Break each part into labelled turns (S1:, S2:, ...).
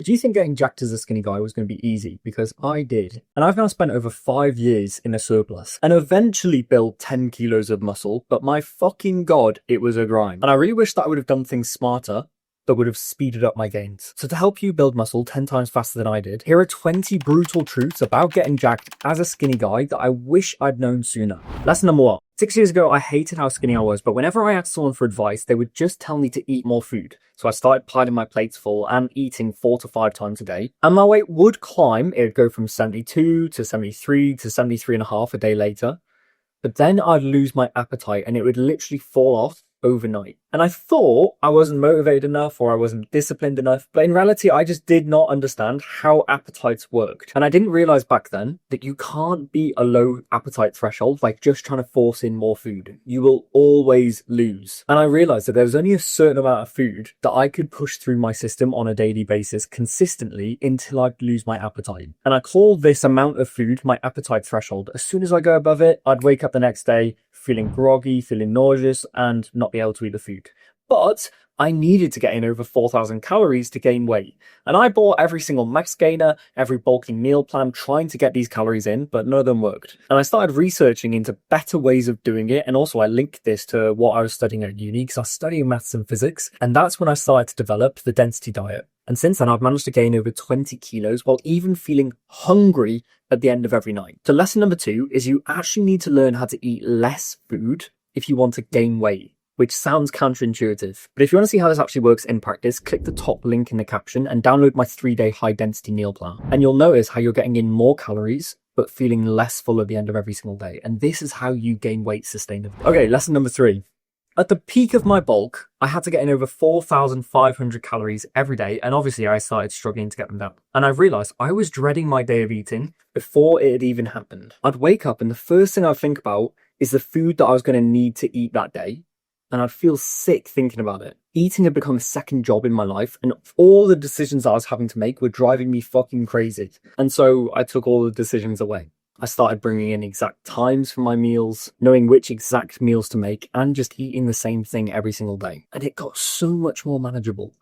S1: Did you think getting jacked as a skinny guy was going to be easy? Because I did. And I've now spent over 5 years in a surplus and eventually built 10 kilos of muscle, but my fucking god, it was a grind. And I really wish that I would have done things smarter that would have speeded up my gains. So to help you build muscle 10 times faster than I did, here are 20 brutal truths about getting jacked as a skinny guy that I wish I'd known sooner. Lesson number 1. 6 years ago, I hated how skinny I was, but whenever I asked someone for advice, they would just tell me to eat more food. So I started piling my plates full and eating 4 to 5 times a day. And my weight would climb. It would go from 72 to 73 to 73.5 a day later. But then I'd lose my appetite and it would literally fall off overnight. And I thought I wasn't motivated enough or I wasn't disciplined enough, but in reality I just did not understand how appetites worked. And I didn't realize back then that you can't beat a low appetite threshold by just trying to force in more food. You will always lose. And I realized that there was only a certain amount of food that I could push through my system on a daily basis consistently until I'd lose my appetite. And I call this amount of food my appetite threshold. As soon as I go above it, I'd wake up the next day feeling groggy, feeling nauseous, and not be able to eat the food. But I needed to get in over 4,000 calories to gain weight. And I bought every single max gainer, every bulking meal plan, trying to get these calories in, but none of them worked. And I started researching into better ways of doing it. And also I linked this to what I was studying at uni, because I was studying maths and physics. And that's when I started to develop the density diet. And since then, I've managed to gain over 20 kilos while even feeling hungry at the end of every night. So lesson number 2 is you actually need to learn how to eat less food if you want to gain weight, which sounds counterintuitive. But if you want to see how this actually works in practice, click the top link in the caption and download my 3-day high density meal plan. And you'll notice how you're getting in more calories, but feeling less full at the end of every single day. And this is how you gain weight sustainably. Okay, lesson number 3. At the peak of my bulk, I had to get in over 4,500 calories every day, and obviously I started struggling to get them down. And I realized I was dreading my day of eating before it had even happened. I'd wake up and the first thing I'd think about is the food that I was going to need to eat that day, and I'd feel sick thinking about it. Eating had become a second job in my life, and all the decisions I was having to make were driving me fucking crazy. And so I took all the decisions away. I started bringing in exact times for my meals, knowing which exact meals to make, and just eating the same thing every single day. And it got so much more manageable.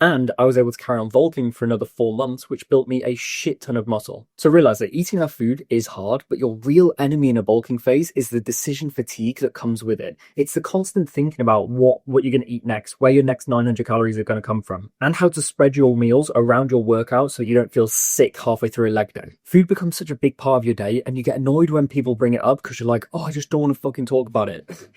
S1: And I was able to carry on bulking for another 4 months, which built me a shit ton of muscle. So realize that eating enough food is hard, but your real enemy in a bulking phase is the decision fatigue that comes with it. It's the constant thinking about what you're going to eat next, where your next 900 calories are going to come from, and how to spread your meals around your workout so you don't feel sick halfway through a leg day. Food becomes such a big part of your day, and you get annoyed when people bring it up because you're like, oh, I just don't want to fucking talk about it.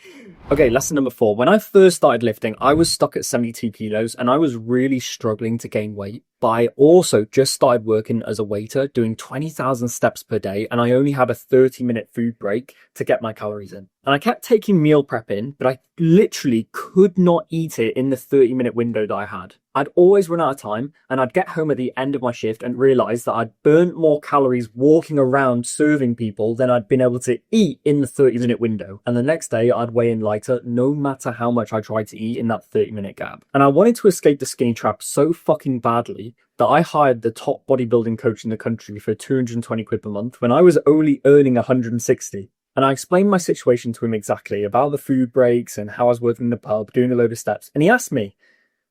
S1: Okay, lesson number 4. When I first started lifting, I was stuck at 72 kilos and I was really struggling to gain weight. But I also just started working as a waiter, doing 20,000 steps per day, and I only had a 30-minute food break to get my calories in. And I kept taking meal prep in, but I literally could not eat it in the 30-minute window that I had. I'd always run out of time, and I'd get home at the end of my shift and realize that I'd burnt more calories walking around serving people than I'd been able to eat in the 30-minute window. And the next day, I'd weigh in lighter no matter how much I tried to eat in that 30-minute gap. And I wanted to escape the skinny trap so fucking badly that I hired the top bodybuilding coach in the country for 220 quid per month when I was only earning 160. And I explained my situation to him exactly about the food breaks and how I was working in the pub, doing a load of steps. And he asked me,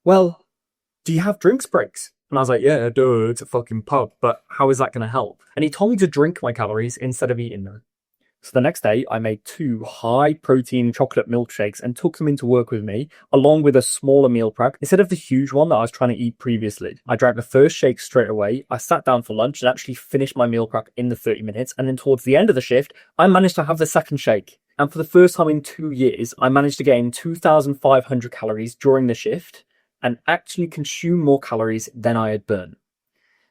S1: well, do you have drinks breaks? And I was like, yeah, duh, it's a fucking pub, but how is that going to help? And he told me to drink my calories instead of eating them. So the next day, I made 2 high-protein chocolate milkshakes and took them into work with me, along with a smaller meal prep, instead of the huge one that I was trying to eat previously. I drank the first shake straight away, I sat down for lunch and actually finished my meal prep in the 30 minutes, and then towards the end of the shift, I managed to have the second shake. And for the first time in 2 years, I managed to gain 2,500 calories during the shift, and actually consume more calories than I had burned.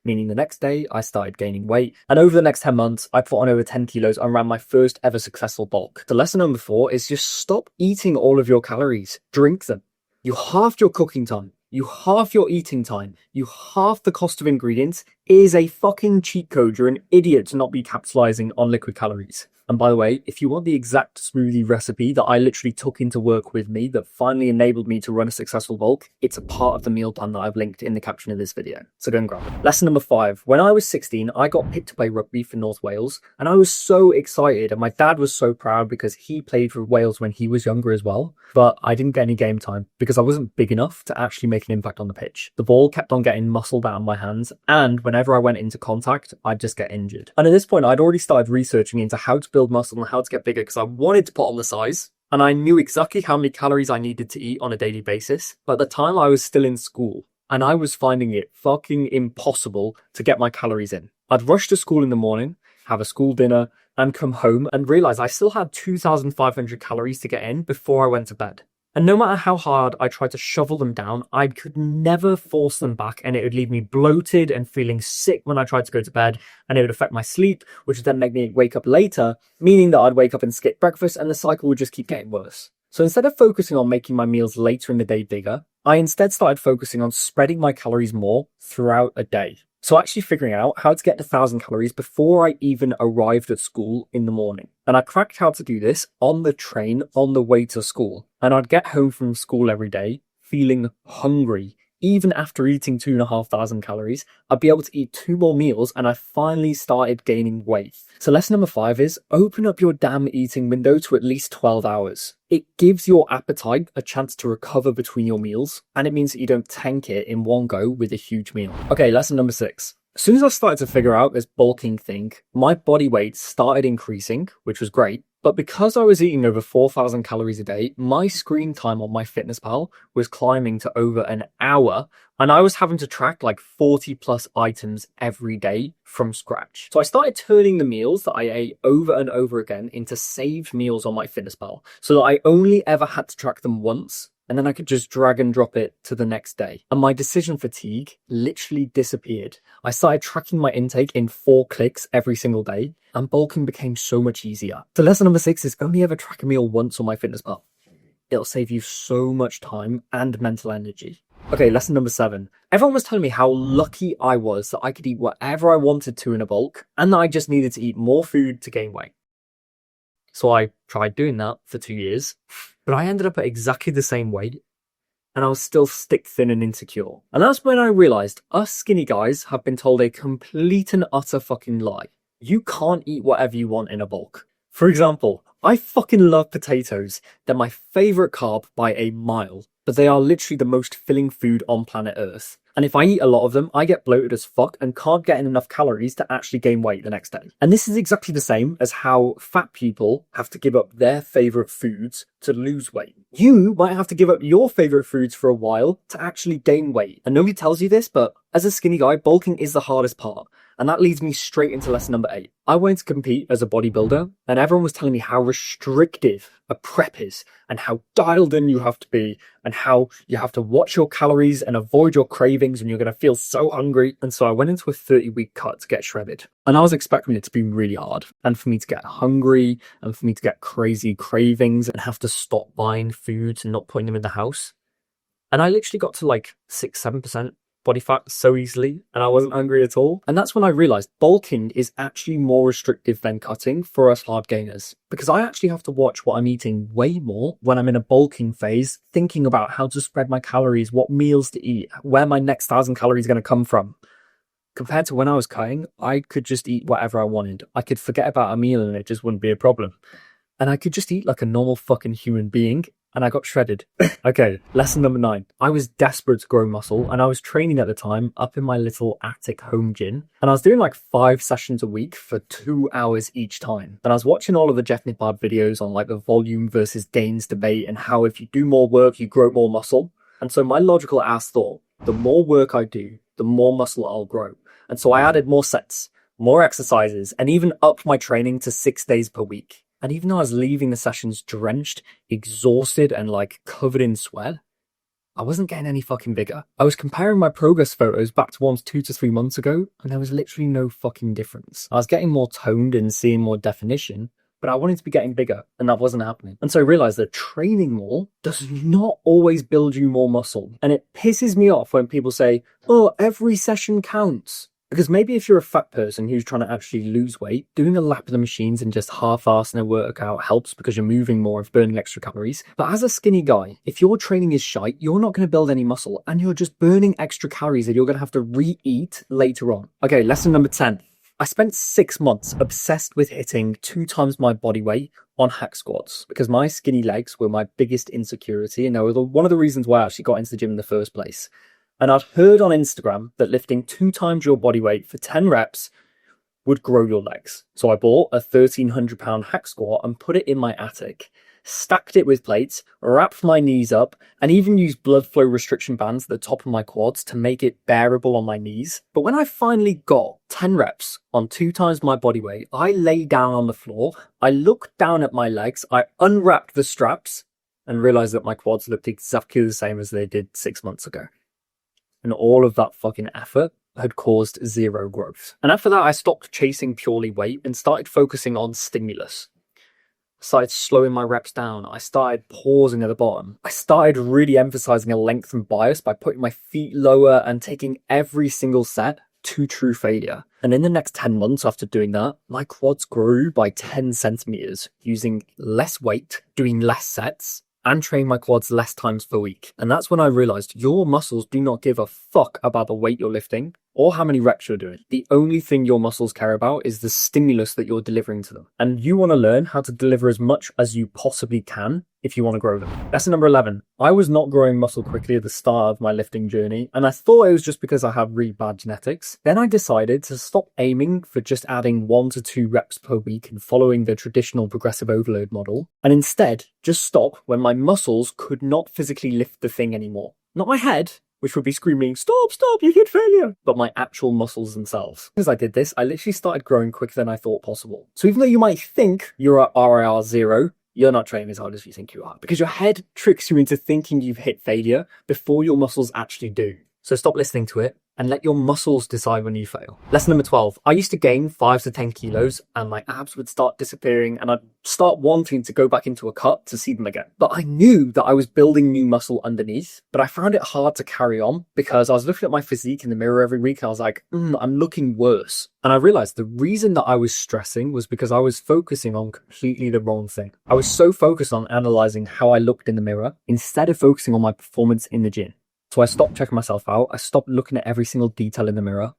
S1: Meaning the next day, I started gaining weight. And over the next 10 months, I put on over 10 kilos and ran my first ever successful bulk. The lesson number 4 is just stop eating all of your calories. Drink them. You halved your cooking time. You half your eating time. You half the cost of ingredients. It is a fucking cheat code. You're an idiot to not be capitalizing on liquid calories. And by the way, if you want the exact smoothie recipe that I literally took into work with me that finally enabled me to run a successful bulk, it's a part of the meal plan that I've linked in the caption of this video. So go and grab it. Lesson number 5. When I was 16, I got picked to play rugby for North Wales, and I was so excited, and my dad was so proud because he played for Wales when he was younger as well. But I didn't get any game time because I wasn't big enough to actually make an impact on the pitch. The ball kept on getting muscled out of my hands, and whenever I went into contact, I'd just get injured. And at this point, I'd already started researching into how to build muscle and how to get bigger because I wanted to put on the size. And I knew exactly how many calories I needed to eat on a daily basis. But at the time, I was still in school, and I was finding it fucking impossible to get my calories in. I'd rush to school in the morning, have a school dinner, and come home and realize I still had 2,500 calories to get in before I went to bed. And no matter how hard I tried to shovel them down, I could never force them back, and it would leave me bloated and feeling sick when I tried to go to bed, and it would affect my sleep, which would then make me wake up later, meaning that I'd wake up and skip breakfast, and the cycle would just keep getting worse. So instead of focusing on making my meals later in the day bigger, I instead started focusing on spreading my calories more throughout a day. So actually figuring out how to get to 1,000 calories before I even arrived at school in the morning. And I cracked how to do this on the train on the way to school. And I'd get home from school every day feeling hungry. Even after eating 2,500 calories, I'd be able to eat 2 more meals, and I finally started gaining weight. So lesson number 5 is open up your damn eating window to at least 12 hours. It gives your appetite a chance to recover between your meals, and it means that you don't tank it in one go with a huge meal. Okay, lesson number 6. As soon as I started to figure out this bulking thing, my body weight started increasing, which was great. But because I was eating over 4,000 calories a day, my screen time on MyFitnessPal was climbing to over an hour, and I was having to track like 40 plus items every day from scratch. So I started turning the meals that I ate over and over again into saved meals on MyFitnessPal, so that I only ever had to track them once, and then I could just drag and drop it to the next day. And my decision fatigue literally disappeared. I started tracking my intake in 4 clicks every single day, and bulking became so much easier. So lesson number 6 is only ever track a meal once on MyFitnessPal. It'll save you so much time and mental energy. Okay, lesson number 7. Everyone was telling me how lucky I was that I could eat whatever I wanted to in a bulk, and that I just needed to eat more food to gain weight. So I tried doing that for 2 years, but I ended up at exactly the same weight, and I was still stick thin and insecure. And that's when I realized us skinny guys have been told a complete and utter fucking lie. You can't eat whatever you want in a bulk. For example, I fucking love potatoes. They're my favorite carb by a mile, but they are literally the most filling food on planet Earth. And if I eat a lot of them, I get bloated as fuck and can't get in enough calories to actually gain weight the next day. And this is exactly the same as how fat people have to give up their favorite foods to lose weight. You might have to give up your favorite foods for a while to actually gain weight. And nobody tells you this, but as a skinny guy, bulking is the hardest part. And that leads me straight into lesson number 8. I went to compete as a bodybuilder, and everyone was telling me how restrictive a prep is, and how dialed in you have to be, and how you have to watch your calories and avoid your cravings, and you're going to feel so hungry. And so I went into a 30-week cut to get shredded. And I was expecting it to be really hard, and for me to get hungry, and for me to get crazy cravings, and have to stop buying foods and not putting them in the house. And I literally got to like 6-7% body fat so easily, and I wasn't hungry at all. And that's when I realized bulking is actually more restrictive than cutting for us hard gainers, because I actually have to watch what I'm eating way more when I'm in a bulking phase, thinking about how to spread my calories, what meals to eat, where my next 1,000 calories are going to come from. Compared to when I was cutting, I could just eat whatever I wanted. I could forget about a meal and it just wouldn't be a problem. And I could just eat like a normal fucking human being, and I got shredded. Okay, lesson number 9. I was desperate to grow muscle, and I was training at the time up in my little attic home gym, and I was doing like 5 sessions a week for 2 hours each time. And I was watching all of the Jeff Nippard videos on like the volume versus gains debate, and how if you do more work, you grow more muscle. And so my logical ass thought, the more work I do, the more muscle I'll grow. And so I added more sets, more exercises, and even upped my training to 6 days per week. And even though I was leaving the sessions drenched, exhausted, and like covered in sweat, I wasn't getting any fucking bigger. I was comparing my progress photos back to ones 2 to 3 months ago, and there was literally no fucking difference. I was getting more toned and seeing more definition, but I wanted to be getting bigger, and that wasn't happening. And so I realized that training more does not always build you more muscle. And it pisses me off when people say, oh, every session counts. Because maybe if you're a fat person who's trying to actually lose weight, doing a lap of the machines and just half-assing a workout helps because you're moving more and burning extra calories. But as a skinny guy, if your training is shite, you're not going to build any muscle and you're just burning extra calories that you're going to have to re-eat later on. Okay, lesson number 10. I spent 6 months obsessed with hitting 2 times my body weight on hack squats because my skinny legs were my biggest insecurity and they were one of the reasons why I actually got into the gym in the first place. And I'd heard on Instagram that lifting 2 times your body weight for 10 reps would grow your legs. So I bought a 1,300 pound hack squat and put it in my attic, stacked it with plates, wrapped my knees up, and even used blood flow restriction bands at the top of my quads to make it bearable on my knees. But when I finally got 10 reps on 2 times my body weight, I lay down on the floor, I looked down at my legs, I unwrapped the straps, and realized that my quads looked exactly the same as they did 6 months ago. And all of that fucking effort had caused zero growth. And after that, I stopped chasing purely weight and started focusing on stimulus. I started slowing my reps down. I started pausing at the bottom. I started really emphasizing a lengthened bias by putting my feet lower and taking every single set to true failure. And in the next 10 months after doing that, my quads grew by 10 centimeters using less weight, doing less sets, and train my quads less times per week. And that's when I realized your muscles do not give a fuck about the weight you're lifting or how many reps you're doing. The only thing your muscles care about is the stimulus that you're delivering to them. And you want to learn how to deliver as much as you possibly can if you want to grow them. Lesson number 11. I was not growing muscle quickly at the start of my lifting journey, and I thought it was just because I have really bad genetics. Then I decided to stop aiming for just adding 1 to 2 reps per week and following the traditional progressive overload model, and instead just stop when my muscles could not physically lift the thing anymore. Not my head, which would be screaming, stop, you hit failure, but my actual muscles themselves. As I did this, I literally started growing quicker than I thought possible. So even though you might think you're at RIR 0, you're not training as hard as you think you are, because your head tricks you into thinking you've hit failure before your muscles actually do. So stop listening to it and let your muscles decide when you fail. Lesson number 12. I used to gain 5 to 10 kilos and my abs would start disappearing and I'd start wanting to go back into a cut to see them again. But I knew that I was building new muscle underneath, but I found it hard to carry on because I was looking at my physique in the mirror every week and I was like, I'm looking worse. And I realized the reason that I was stressing was because I was focusing on completely the wrong thing. I was so focused on analyzing how I looked in the mirror instead of focusing on my performance in the gym. So I stopped checking myself out, I stopped looking at every single detail in the mirror,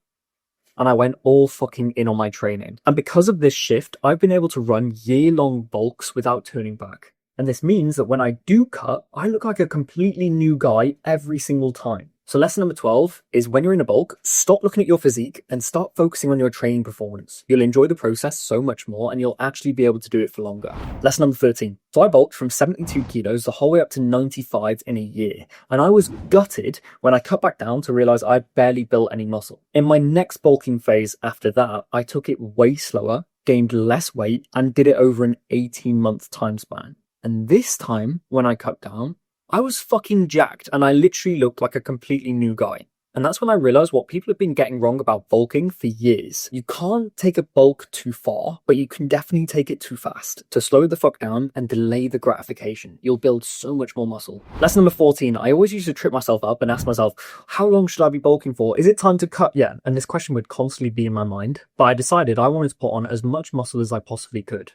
S1: and I went all fucking in on my training. And because of this shift, I've been able to run year-long bulks without turning back. And this means that when I do cut, I look like a completely new guy every single time. So lesson number 12 is when you're in a bulk, stop looking at your physique and start focusing on your training performance. You'll enjoy the process so much more and you'll actually be able to do it for longer. Lesson number 13. So I bulked from 72 kilos the whole way up to 95 in a year. And I was gutted when I cut back down to realize I'd barely built any muscle. In my next bulking phase after that, I took it way slower, gained less weight and did it over an 18-month time span. And this time when I cut down, I was fucking jacked and I literally looked like a completely new guy. And that's when I realized what people have been getting wrong about bulking for years. You can't take a bulk too far, but you can definitely take it too fast to slow the fuck down and delay the gratification. You'll build so much more muscle. Lesson number 14. I always used to trip myself up and ask myself, how long should I be bulking for? Is it time to cut yet? And this question would constantly be in my mind, but I decided I wanted to put on as much muscle as I possibly could.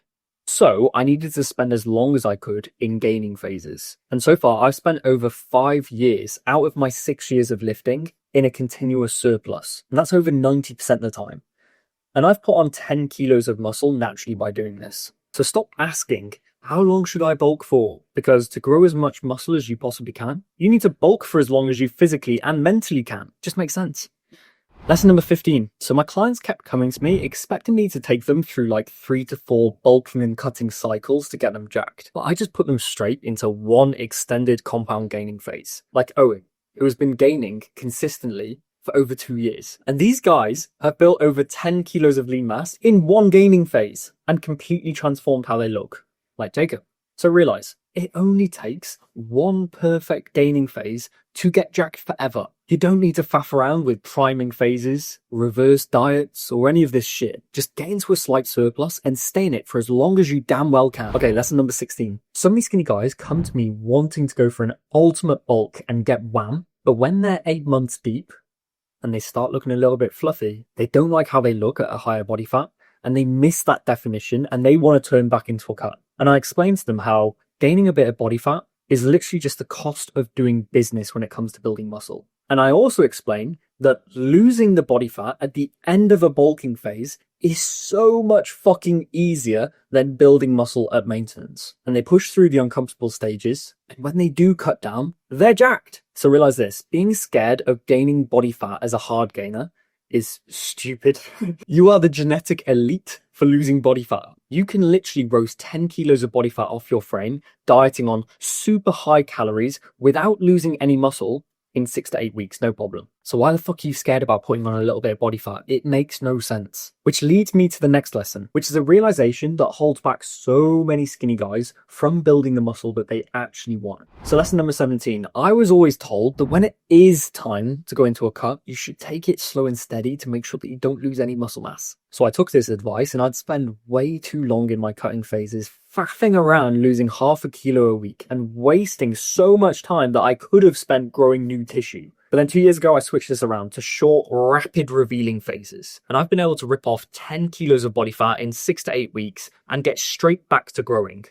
S1: So I needed to spend as long as I could in gaining phases. And so far I've spent over 5 years out of my 6 years of lifting in a continuous surplus. And that's over 90% of the time. And I've put on 10 kilos of muscle naturally by doing this. So stop asking, how long should I bulk for? Because to grow as much muscle as you possibly can, you need to bulk for as long as you physically and mentally can. Just makes sense. Lesson number 15. So my clients kept coming to me expecting me to take them through like 3 to 4 bulking and cutting cycles to get them jacked. But I just put them straight into one extended compound gaining phase. Like Owen, who has been gaining consistently for over 2 years. And these guys have built over 10 kilos of lean mass in one gaining phase and completely transformed how they look. Like Jacob. So realize, it only takes one perfect gaining phase to get jacked forever. You don't need to faff around with priming phases, reverse diets, or any of this shit. Just get into a slight surplus and stay in it for as long as you damn well can. Okay, lesson number 16. So many skinny guys come to me wanting to go for an ultimate bulk and get wham, but when they're 8 months deep, and they start looking a little bit fluffy, they don't like how they look at a higher body fat, and they miss that definition and they want to turn back into a cut. And I explained to them how gaining a bit of body fat is literally just the cost of doing business when it comes to building muscle. And I also explained that losing the body fat at the end of a bulking phase is so much fucking easier than building muscle at maintenance. And they push through the uncomfortable stages, and when they do cut down, they're jacked. So realize this, being scared of gaining body fat as a hard gainer is stupid. You are the genetic elite for losing body fat. You can literally roast 10 kilos of body fat off your frame, dieting on super high calories without losing any muscle in 6 to 8 weeks, no problem. So why the fuck are you scared about putting on a little bit of body fat? It makes no sense. Which leads me to the next lesson, which is a realization that holds back so many skinny guys from building the muscle that they actually want. So lesson number 17, I was always told that when it is time to go into a cut, you should take it slow and steady to make sure that you don't lose any muscle mass. So I took this advice and I'd spend way too long in my cutting phases faffing around losing half a kilo a week and wasting so much time that I could have spent growing new tissue. But then 2 years ago, I switched this around to short, rapid revealing phases. And I've been able to rip off 10 kilos of body fat in 6 to 8 weeks and get straight back to growing.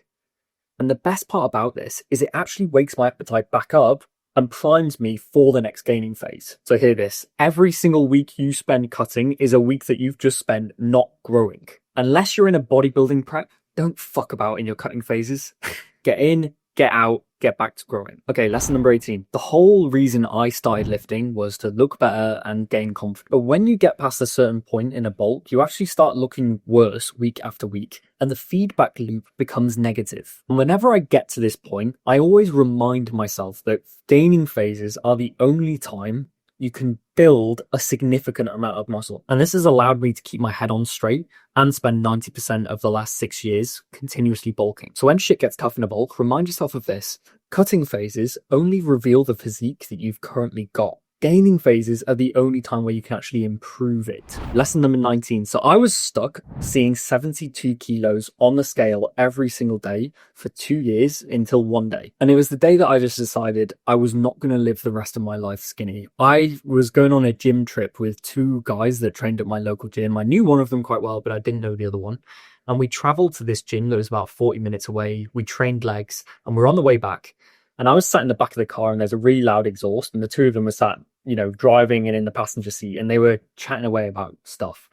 S1: And the best part about this is it actually wakes my appetite back up and primes me for the next gaining phase. So hear this, every single week you spend cutting is a week that you've just spent not growing. Unless you're in a bodybuilding prep, don't fuck about in your cutting phases. Get in, get out, get back to growing. Okay, lesson number 18. The whole reason I started lifting was to look better and gain confidence. But when you get past a certain point in a bulk, you actually start looking worse week after week, and the feedback loop becomes negative. And whenever I get to this point, I always remind myself that gaining phases are the only time you can build a significant amount of muscle. And this has allowed me to keep my head on straight and spend 90% of the last 6 years continuously bulking. So when shit gets tough in a bulk, remind yourself of this. Cutting phases only reveal the physique that you've currently got. Gaining phases are the only time where you can actually improve it. Lesson number 19. So I was stuck seeing 72 kilos on the scale every single day for 2 years until one day. And it was the day that I just decided I was not going to live the rest of my life skinny. I was going on a gym trip with 2 guys that trained at my local gym. I knew one of them quite well, but I didn't know the other one. And we traveled to this gym that was about 40 minutes away. We trained legs and we're on the way back. And I was sat in the back of the car and there's a really loud exhaust and the 2 of them were sat, driving and in the passenger seat and they were chatting away about stuff.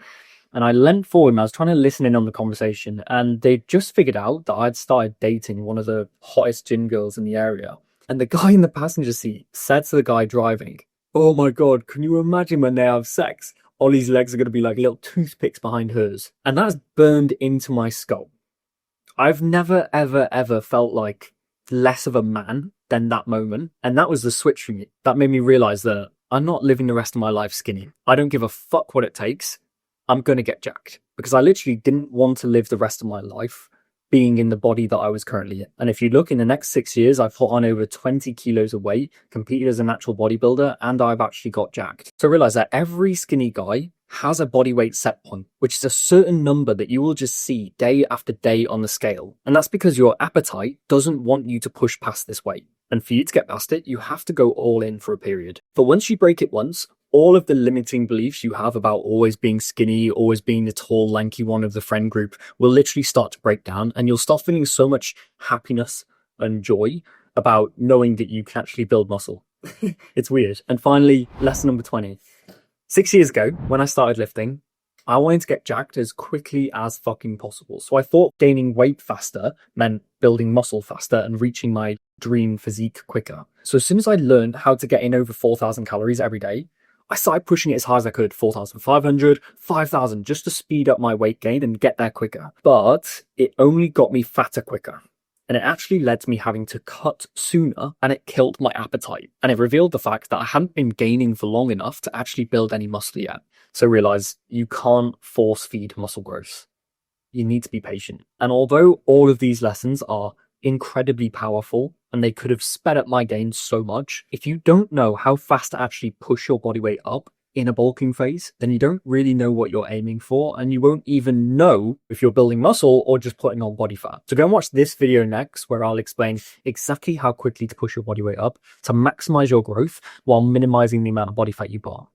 S1: And I leant forward and I was trying to listen in on the conversation and they just figured out that I'd started dating one of the hottest gym girls in the area. And the guy in the passenger seat said to the guy driving, "Oh my God, can you imagine when they have sex? Ollie's legs are going to be like little toothpicks behind hers." And that's burned into my skull. I've never, ever, ever felt like less of a man than that moment. And that was the switch for me. That made me realize that I'm not living the rest of my life skinny. I don't give a fuck what it takes. I'm going to get jacked because I literally didn't want to live the rest of my life being in the body that I was currently in. And if you look in the next 6 years, I've put on over 20 kilos of weight, competed as a natural bodybuilder, and I've actually got jacked. So realize that every skinny guy has a body weight set point, which is a certain number that you will just see day after day on the scale. And that's because your appetite doesn't want you to push past this weight. And for you to get past it, you have to go all in for a period. But once you break it once, all of the limiting beliefs you have about always being skinny, always being the tall, lanky one of the friend group will literally start to break down. And you'll start feeling so much happiness and joy about knowing that you can actually build muscle. It's weird. And finally, lesson number 20. 6 years ago, when I started lifting, I wanted to get jacked as quickly as fucking possible. So I thought gaining weight faster meant building muscle faster and reaching my dream physique quicker. So as soon as I learned how to get in over 4,000 calories every day, I started pushing it as hard as I could, 4,500, 5,000, just to speed up my weight gain and get there quicker. But it only got me fatter quicker. And it actually led to me having to cut sooner, and it killed my appetite. And it revealed the fact that I hadn't been gaining for long enough to actually build any muscle yet. So realize you can't force feed muscle growth. You need to be patient. And although all of these lessons are incredibly powerful and they could have sped up my gains so much, if you don't know how fast to actually push your body weight up in a bulking phase, then you don't really know what you're aiming for, and you won't even know if you're building muscle or just putting on body fat. So go and watch this video next, where I'll explain exactly how quickly to push your body weight up to maximize your growth while minimizing the amount of body fat you put on.